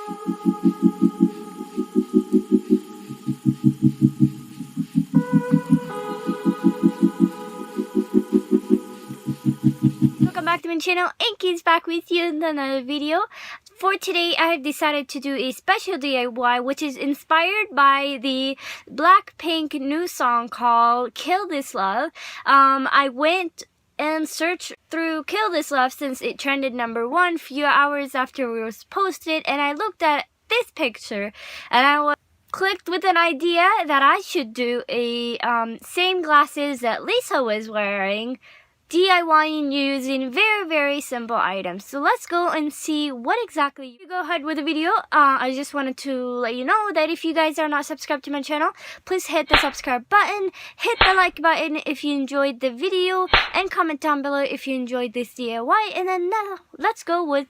Welcome back to my channel. Inky's back with you in another video. For today, I have decided to do a special DIY which is inspired by the Blackpink new song called Kill This Love. I went and searched through Kill This Love since it trended #1 few hours after it was posted, and I looked at this picture and I was clicked with an idea that I should do a same glasses that Lisa was wearing, DIYing using very simple items. So let's go and see what exactly. Go ahead with the video. I just wanted to let you know that if you guys are not subscribed to my channel, please hit the subscribe button, hit the like button if you enjoyed the video, and comment down below if you enjoyed this DIY. And then now let's go with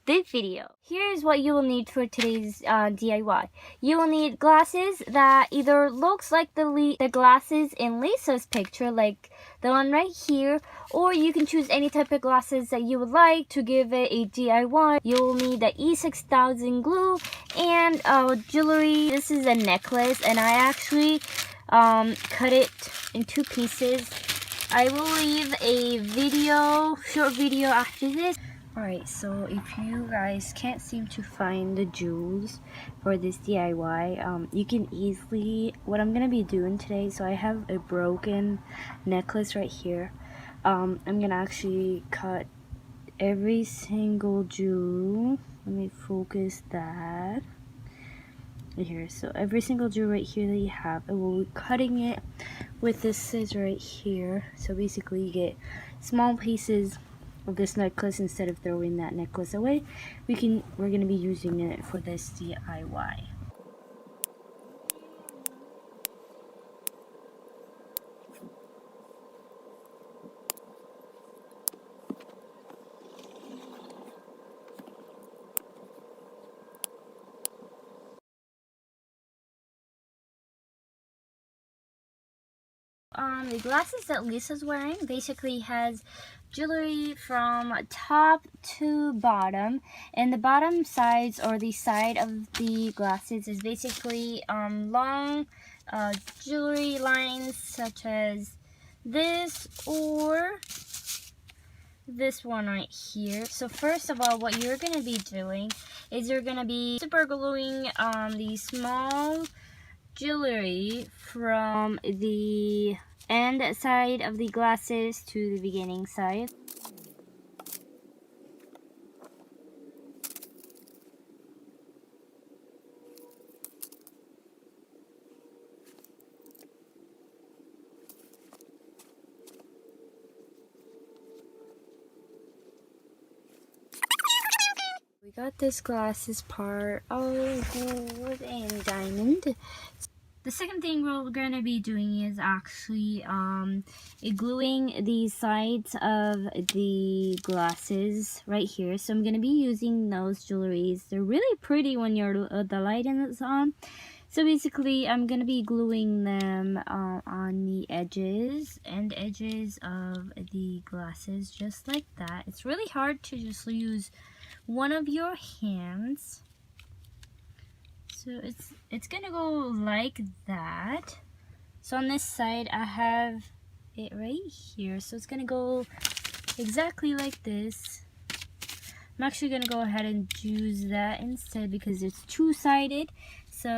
the video. Here's what you will need for today's DIY. You will need glasses that either looks like the glasses in Lisa's picture, like the one right here, or you can choose any type of glasses that you would like to give it a DIY. You'll need the E6000 glue and jewelry. This is a necklace, and I actually cut it in 2 pieces. I will leave a short video after this. Alright, so if you guys can't seem to find the jewels for this DIY, you can easily, what I'm going to be doing today, so I have a broken necklace right here. I'm going to actually cut every single jewel. Let me focus that. Right here, so every single jewel right here that you have, I will be cutting it with this scissor right here. So basically you get small pieces of this necklace. Instead of throwing that necklace away, we're going to be using it for this DIY. The glasses that Lisa's wearing basically has jewelry from top to bottom, and the bottom sides or the side of the glasses is basically long jewelry lines such as this or this one right here. So first of all, what you're going to be doing is you're going to be super gluing the small jewelry from the end side of the glasses to the beginning side. We got this glasses part all gold and diamond. The second thing we're going to be doing is actually gluing the sides of the glasses right here. So I'm going to be using those jewelries. They're really pretty when the light is on. So basically I'm going to be gluing them on the edges of the glasses, just like that. It's really hard to just use one of your hands. So it's gonna go like that. So on this side I have it right here, so it's gonna go exactly like this. I'm actually gonna go ahead and use that instead because it's two-sided. So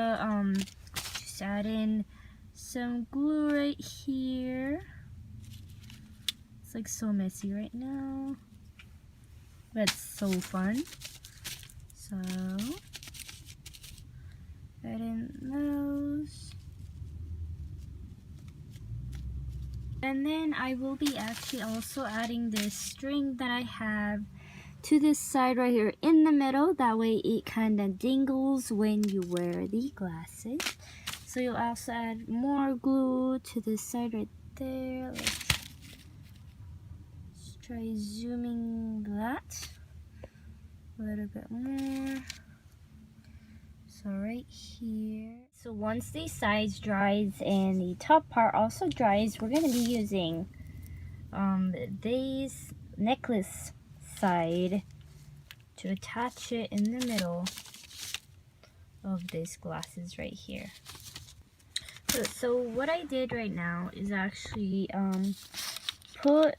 just add in some glue right here. It's like so messy right now, but it's so fun. So add in those, and then I will be actually also adding this string that I have to this side right here in the middle. That way it kind of dingles when you wear the glasses. So you'll also add more glue to this side right there. Let's try zooming that a little bit more. So right here. So once the sides dries and the top part also dries, we're going to be using this necklace side to attach it in the middle these glasses right here. So what I did right now is actually put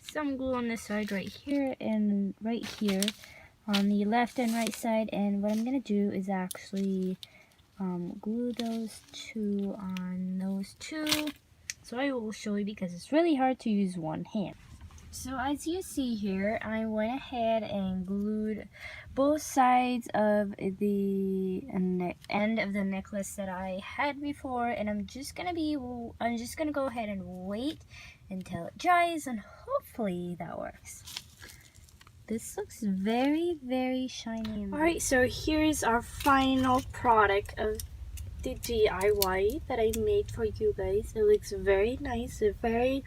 some glue on this side right here and right here on the left and right side, and what I'm gonna do is actually glue those two on those two. So I will show you because it's really hard to use one hand. So as you see here, I went ahead and glued both sides of the end of the necklace that I had before, and I'm just gonna go ahead and wait until it dries, and hopefully that works. This looks very, very shiny. Alright, so here's our final product of the DIY that I made for you guys. It looks very nice, very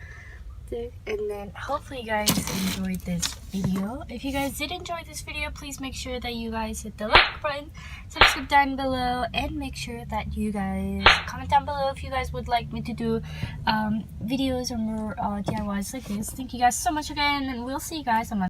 thick, and then hopefully you guys enjoyed this video. If you guys did enjoy this video, please make sure that you guys hit the like button, subscribe down below, and make sure that you guys comment down below if you guys would like me to do videos or more DIYs like this. Thank you guys so much again, and we'll see you guys on my